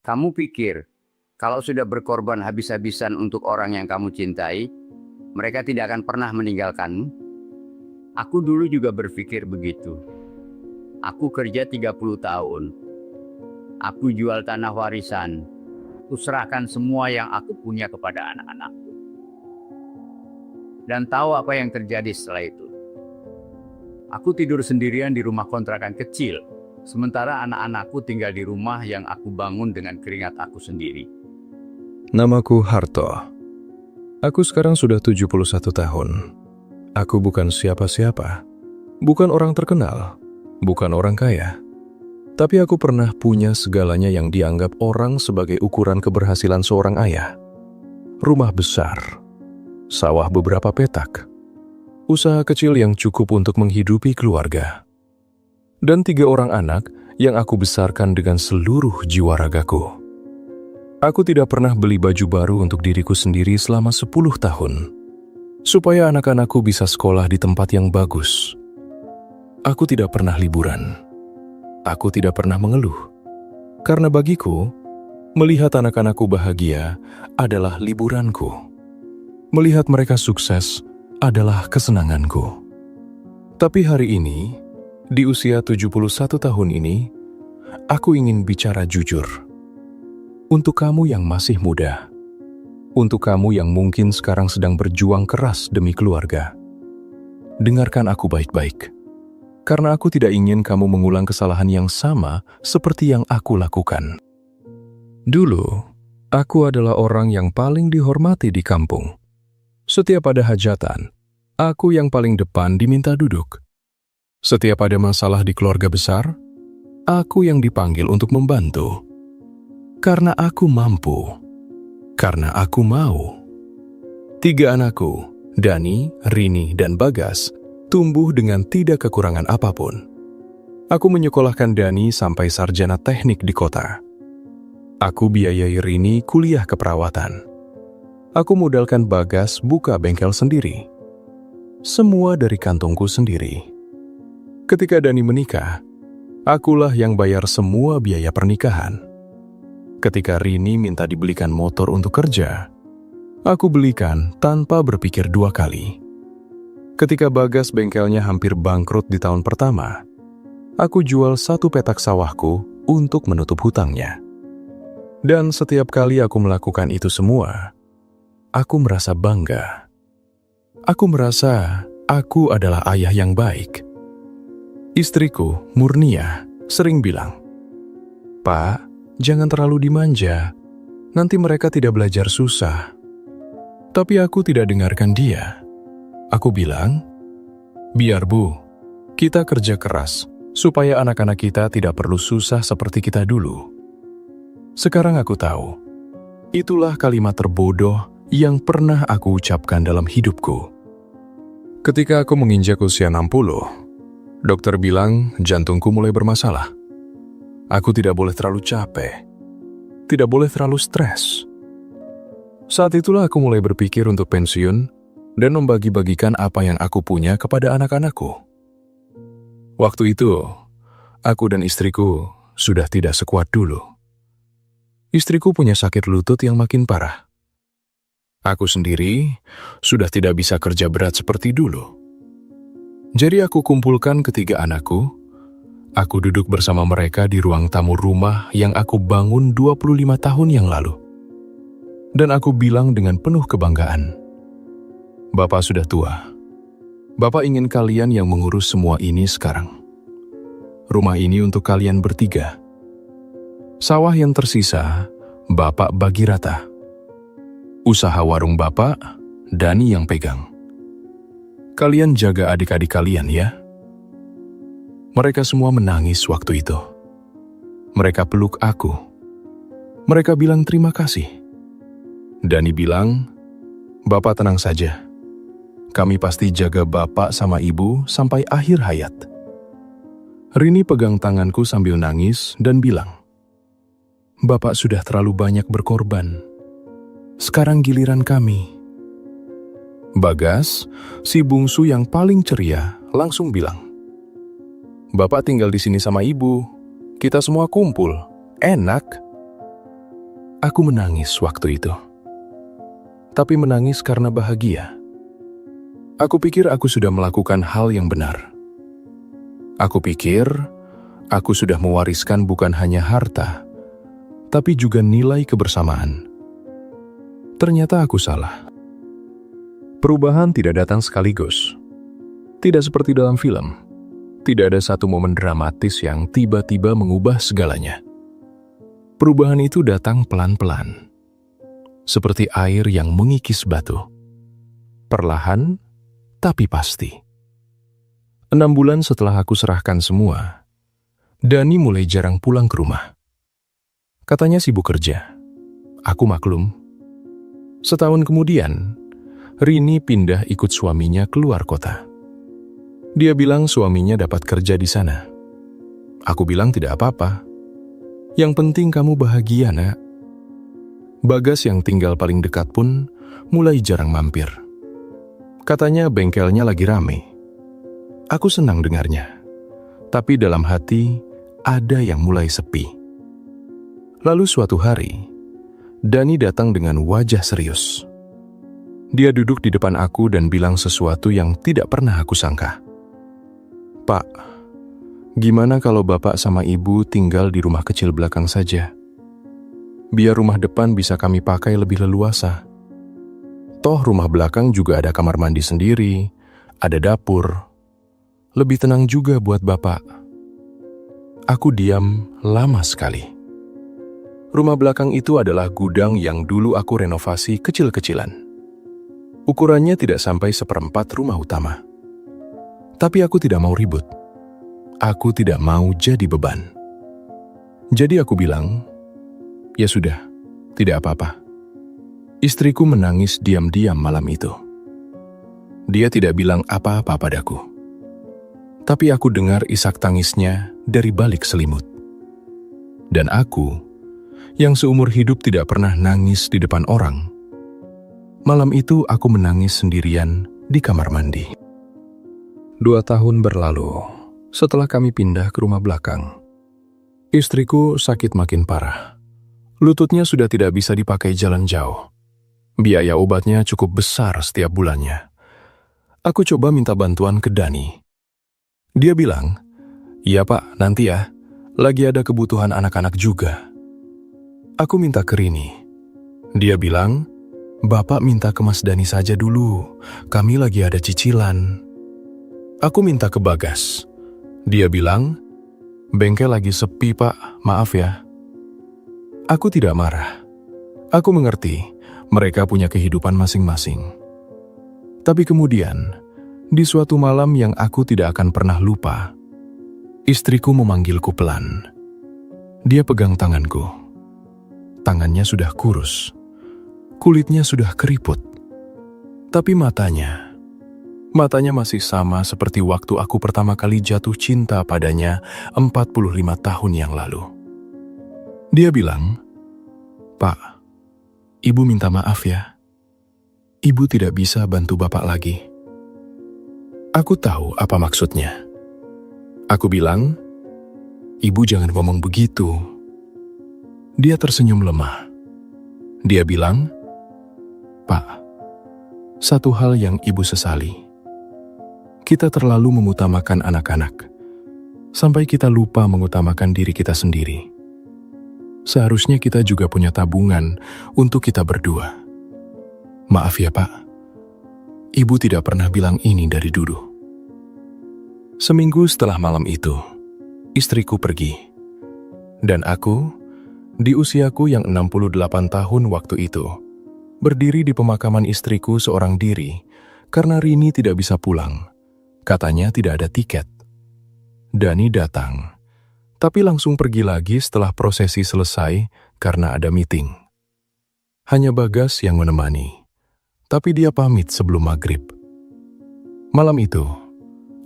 Kamu pikir, kalau sudah berkorban habis-habisan untuk orang yang kamu cintai, mereka tidak akan pernah meninggalkanmu? Aku dulu juga berpikir begitu. Aku kerja 30 tahun. Aku jual tanah warisan. Aku serahkan semua yang aku punya kepada anak-anakku. Dan tahu apa yang terjadi setelah itu? Aku tidur sendirian di rumah kontrakan kecil, sementara anak-anakku tinggal di rumah yang aku bangun dengan keringat aku sendiri. Namaku Harto. Aku sekarang sudah 71 tahun. Aku bukan siapa-siapa. Bukan orang terkenal. Bukan orang kaya. Tapi aku pernah punya segalanya yang dianggap orang sebagai ukuran keberhasilan seorang ayah. Rumah besar. Sawah beberapa petak. Usaha kecil yang cukup untuk menghidupi keluarga. Dan 3 orang anak yang aku besarkan dengan seluruh jiwa ragaku. Aku tidak pernah beli baju baru untuk diriku sendiri selama 10 tahun. Supaya anak-anakku bisa sekolah di tempat yang bagus. Aku tidak pernah liburan. Aku tidak pernah mengeluh. Karena bagiku, melihat anak-anakku bahagia adalah liburanku. Melihat mereka sukses adalah kesenanganku. Tapi hari ini, di usia 71 tahun ini, aku ingin bicara jujur. Untuk kamu yang masih muda, untuk kamu yang mungkin sekarang sedang berjuang keras demi keluarga, dengarkan aku baik-baik. Karena aku tidak ingin kamu mengulang kesalahan yang sama seperti yang aku lakukan. Dulu, aku adalah orang yang paling dihormati di kampung. Setiap ada hajatan, aku yang paling depan diminta duduk. Setiap ada masalah di keluarga besar, aku yang dipanggil untuk membantu. Karena aku mampu. Karena aku mau. 3 anakku, Dani, Rini, dan Bagas, tumbuh dengan tidak kekurangan apapun. Aku menyekolahkan Dani sampai sarjana teknik di kota. Aku biayai Rini kuliah keperawatan. Aku modalkan Bagas buka bengkel sendiri. Semua dari kantongku sendiri. Ketika Dani menikah, akulah yang bayar semua biaya pernikahan. Ketika Rini minta dibelikan motor untuk kerja, aku belikan tanpa berpikir 2 kali. Ketika Bagas bengkelnya hampir bangkrut di tahun pertama, aku jual 1 petak sawahku untuk menutup hutangnya. Dan setiap kali aku melakukan itu semua, aku merasa bangga. Aku merasa aku adalah ayah yang baik. Istriku, Murnia, sering bilang, "Pak, jangan terlalu dimanja. Nanti mereka tidak belajar susah." Tapi aku tidak dengarkan dia. Aku bilang, "Biar Bu, kita kerja keras supaya anak-anak kita tidak perlu susah seperti kita dulu." Sekarang aku tahu, itulah kalimat terbodoh yang pernah aku ucapkan dalam hidupku. Ketika aku menginjak usia 60, dokter bilang jantungku mulai bermasalah. Aku tidak boleh terlalu capek, tidak boleh terlalu stres. Saat itulah aku mulai berpikir untuk pensiun dan membagi-bagikan apa yang aku punya kepada anak-anakku. Waktu itu, aku dan istriku sudah tidak sekuat dulu. Istriku punya sakit lutut yang makin parah. Aku sendiri sudah tidak bisa kerja berat seperti dulu. Jadi aku kumpulkan 3 anakku. Aku duduk bersama mereka di ruang tamu rumah yang aku bangun 25 tahun yang lalu. Dan aku bilang dengan penuh kebanggaan, "Bapak sudah tua. Bapak ingin kalian yang mengurus semua ini sekarang. Rumah ini untuk kalian bertiga. Sawah yang tersisa, Bapak bagi rata. Usaha warung Bapak, Dani yang pegang. Kalian jaga adik-adik kalian ya." Mereka semua menangis waktu itu. Mereka peluk aku. Mereka bilang terima kasih. Dani bilang, "Bapak tenang saja. Kami pasti jaga Bapak sama Ibu sampai akhir hayat." Rini pegang tanganku sambil nangis dan bilang, "Bapak sudah terlalu banyak berkorban. Sekarang giliran kami." Bagas, si bungsu yang paling ceria, langsung bilang, "Bapak tinggal di sini sama Ibu. Kita semua kumpul. Enak." Aku menangis waktu itu. Tapi menangis karena bahagia. Aku pikir aku sudah melakukan hal yang benar. Aku pikir aku sudah mewariskan bukan hanya harta, tapi juga nilai kebersamaan. Ternyata aku salah. Perubahan tidak datang sekaligus. Tidak seperti dalam film. Tidak ada satu momen dramatis yang tiba-tiba mengubah segalanya. Perubahan itu datang pelan-pelan. Seperti air yang mengikis batu. Perlahan, tapi pasti. 6 bulan setelah aku serahkan semua, Dani mulai jarang pulang ke rumah. Katanya sibuk kerja. Aku maklum. Setahun kemudian, Rini pindah ikut suaminya keluar kota. Dia bilang suaminya dapat kerja di sana. Aku bilang tidak apa-apa. Yang penting kamu bahagia, nak. Bagas yang tinggal paling dekat pun mulai jarang mampir. Katanya bengkelnya lagi rame. Aku senang dengarnya. Tapi dalam hati ada yang mulai sepi. Lalu suatu hari, Dani datang dengan wajah serius. Dia duduk di depan aku dan bilang sesuatu yang tidak pernah aku sangka. Pak, gimana kalau Bapak sama Ibu tinggal di rumah kecil belakang saja? Biar rumah depan bisa kami pakai lebih leluasa. Toh rumah belakang juga ada kamar mandi sendiri, ada dapur. Lebih tenang juga buat Bapak. Aku diam lama sekali. Rumah belakang itu adalah gudang yang dulu aku renovasi kecil-kecilan. Ukurannya tidak sampai 1/4 rumah utama. Tapi aku tidak mau ribut. Aku tidak mau jadi beban. Jadi aku bilang, ya sudah, tidak apa-apa. Istriku menangis diam-diam malam itu. Dia tidak bilang apa-apa padaku. Tapi aku dengar isak tangisnya dari balik selimut. Dan aku, yang seumur hidup tidak pernah nangis di depan orang, malam itu aku menangis sendirian di kamar mandi. 2 tahun berlalu setelah kami pindah ke rumah belakang. Istriku sakit makin parah. Lututnya sudah tidak bisa dipakai jalan jauh. Biaya obatnya cukup besar setiap bulannya. Aku coba minta bantuan ke Dani. Dia bilang, "Iya Pak, nanti ya. Lagi ada kebutuhan anak-anak juga." Aku minta ke Rini. Dia bilang, "Bapak minta ke Mas Dani saja dulu. Kami lagi ada cicilan." Aku minta ke Bagas. Dia bilang, "Bengkel lagi sepi Pak, maaf ya." Aku tidak marah. Aku mengerti, mereka punya kehidupan masing-masing. Tapi kemudian, di suatu malam yang aku tidak akan pernah lupa, istriku memanggilku pelan. Dia pegang tanganku. Tangannya sudah kurus. Kulitnya sudah keriput. Tapi matanya masih sama seperti waktu aku pertama kali jatuh cinta padanya 45 tahun yang lalu. Dia bilang, "Pak, Ibu minta maaf ya. Ibu tidak bisa bantu Bapak lagi." Aku tahu apa maksudnya. Aku bilang, "Ibu jangan ngomong begitu." Dia tersenyum lemah. Dia bilang, "Pak, satu hal yang Ibu sesali. Kita terlalu mengutamakan anak-anak, sampai kita lupa mengutamakan diri kita sendiri. Seharusnya kita juga punya tabungan untuk kita berdua. Maaf ya Pak, Ibu tidak pernah bilang ini dari dulu." Seminggu setelah malam itu, istriku pergi. Dan aku, di usiaku yang 68 tahun waktu itu, berdiri di pemakaman istriku seorang diri karena Rini tidak bisa pulang. Katanya tidak ada tiket. Dani datang, tapi langsung pergi lagi setelah prosesi selesai karena ada meeting. Hanya Bagas yang menemani, tapi dia pamit sebelum maghrib. Malam itu,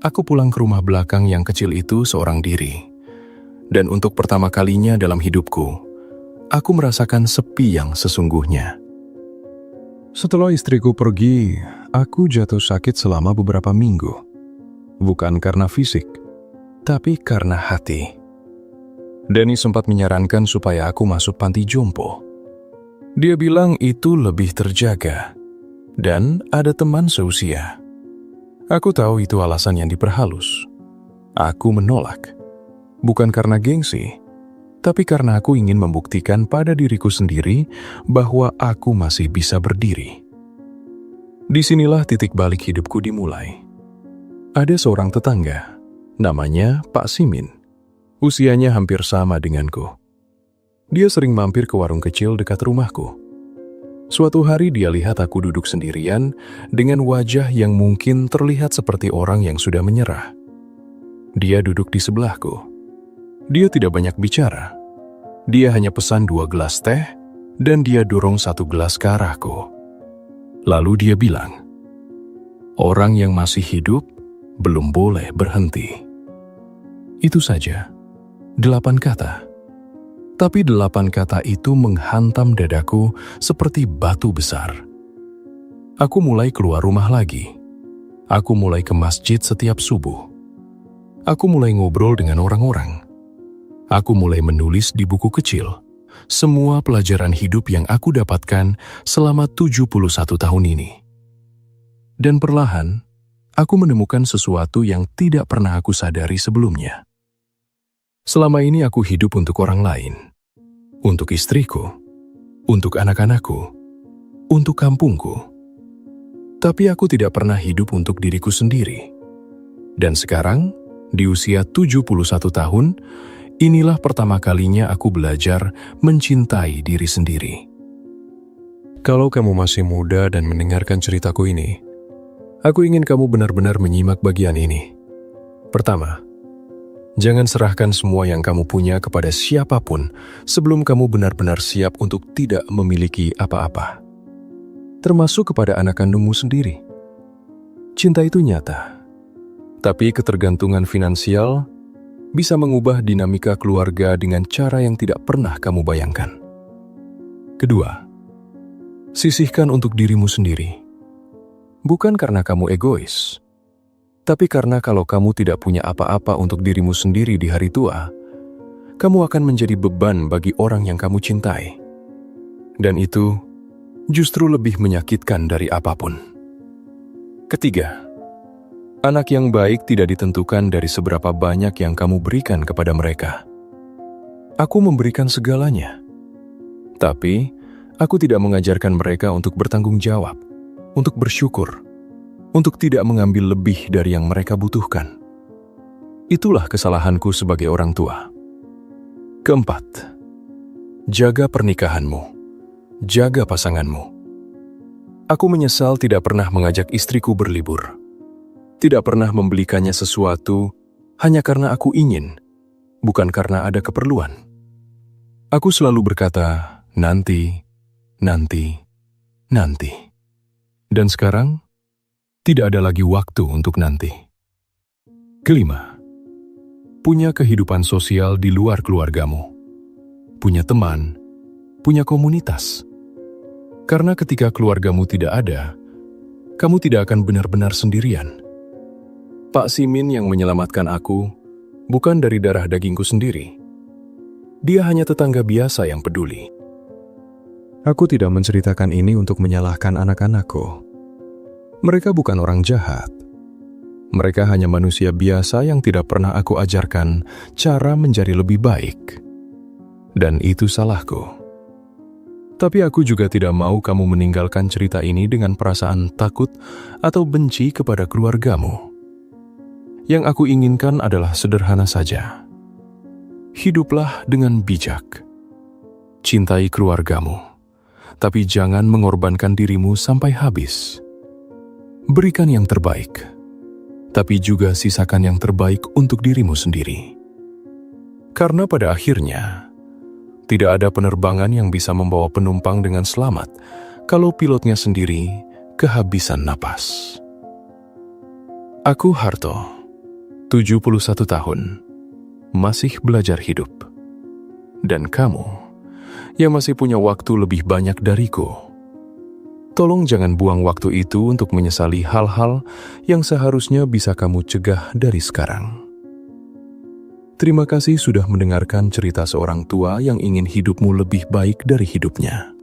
aku pulang ke rumah belakang yang kecil itu seorang diri. Dan untuk pertama kalinya dalam hidupku, aku merasakan sepi yang sesungguhnya. Setelah istriku pergi, aku jatuh sakit selama beberapa minggu. Bukan karena fisik, tapi karena hati. Dani sempat menyarankan supaya aku masuk panti jompo. Dia bilang itu lebih terjaga dan ada teman seusia. Aku tahu itu alasan yang diperhalus. Aku menolak, bukan karena gengsi, tapi karena aku ingin membuktikan pada diriku sendiri bahwa aku masih bisa berdiri. Disinilah titik balik hidupku dimulai. Ada seorang tetangga, namanya Pak Simin. Usianya hampir sama denganku. Dia sering mampir ke warung kecil dekat rumahku. Suatu hari dia lihat aku duduk sendirian dengan wajah yang mungkin terlihat seperti orang yang sudah menyerah. Dia duduk di sebelahku. Dia tidak banyak bicara. Dia hanya pesan 2 gelas teh dan dia dorong 1 gelas ke arahku. Lalu dia bilang, "Orang yang masih hidup belum boleh berhenti." Itu saja, 8 kata. Tapi 8 kata itu menghantam dadaku seperti batu besar. Aku mulai keluar rumah lagi. Aku mulai ke masjid setiap subuh. Aku mulai ngobrol dengan orang-orang. Aku mulai menulis di buku kecil semua pelajaran hidup yang aku dapatkan selama 71 tahun ini. Dan perlahan, aku menemukan sesuatu yang tidak pernah aku sadari sebelumnya. Selama ini aku hidup untuk orang lain, untuk istriku, untuk anak-anakku, untuk kampungku. Tapi aku tidak pernah hidup untuk diriku sendiri. Dan sekarang, di usia 71 tahun, inilah pertama kalinya aku belajar mencintai diri sendiri. Kalau kamu masih muda dan mendengarkan ceritaku ini, aku ingin kamu benar-benar menyimak bagian ini. Pertama, jangan serahkan semua yang kamu punya kepada siapapun sebelum kamu benar-benar siap untuk tidak memiliki apa-apa. Termasuk kepada anak kandungmu sendiri. Cinta itu nyata. Tapi ketergantungan finansial bisa mengubah dinamika keluarga dengan cara yang tidak pernah kamu bayangkan. Kedua, sisihkan untuk dirimu sendiri. Bukan karena kamu egois, tapi karena kalau kamu tidak punya apa-apa untuk dirimu sendiri di hari tua, kamu akan menjadi beban bagi orang yang kamu cintai. Dan itu justru lebih menyakitkan dari apapun. Ketiga, anak yang baik tidak ditentukan dari seberapa banyak yang kamu berikan kepada mereka. Aku memberikan segalanya. Tapi, aku tidak mengajarkan mereka untuk bertanggung jawab, untuk bersyukur, untuk tidak mengambil lebih dari yang mereka butuhkan. Itulah kesalahanku sebagai orang tua. Keempat, jaga pernikahanmu, jaga pasanganmu. Aku menyesal tidak pernah mengajak istriku berlibur, tidak pernah membelikannya sesuatu hanya karena aku ingin, bukan karena ada keperluan. Aku selalu berkata, nanti, nanti, nanti. Dan sekarang, tidak ada lagi waktu untuk nanti. Kelima, punya kehidupan sosial di luar keluargamu. Punya teman, punya komunitas. Karena ketika keluargamu tidak ada, kamu tidak akan benar-benar sendirian. Pak Simin yang menyelamatkan aku bukan dari darah dagingku sendiri. Dia hanya tetangga biasa yang peduli. Aku tidak menceritakan ini untuk menyalahkan anak-anakku. Mereka bukan orang jahat. Mereka hanya manusia biasa yang tidak pernah aku ajarkan cara menjadi lebih baik. Dan itu salahku. Tapi aku juga tidak mau kamu meninggalkan cerita ini dengan perasaan takut atau benci kepada keluargamu. Yang aku inginkan adalah sederhana saja. Hiduplah dengan bijak. Cintai keluargamu, tapi jangan mengorbankan dirimu sampai habis. Berikan yang terbaik, tapi juga sisakan yang terbaik untuk dirimu sendiri. Karena pada akhirnya, tidak ada penerbangan yang bisa membawa penumpang dengan selamat kalau pilotnya sendiri kehabisan napas. Aku Harto, 71 tahun, masih belajar hidup. Dan kamu, yang masih punya waktu lebih banyak dariku, tolong jangan buang waktu itu untuk menyesali hal-hal yang seharusnya bisa kamu cegah dari sekarang. Terima kasih sudah mendengarkan cerita seorang tua yang ingin hidupmu lebih baik dari hidupnya.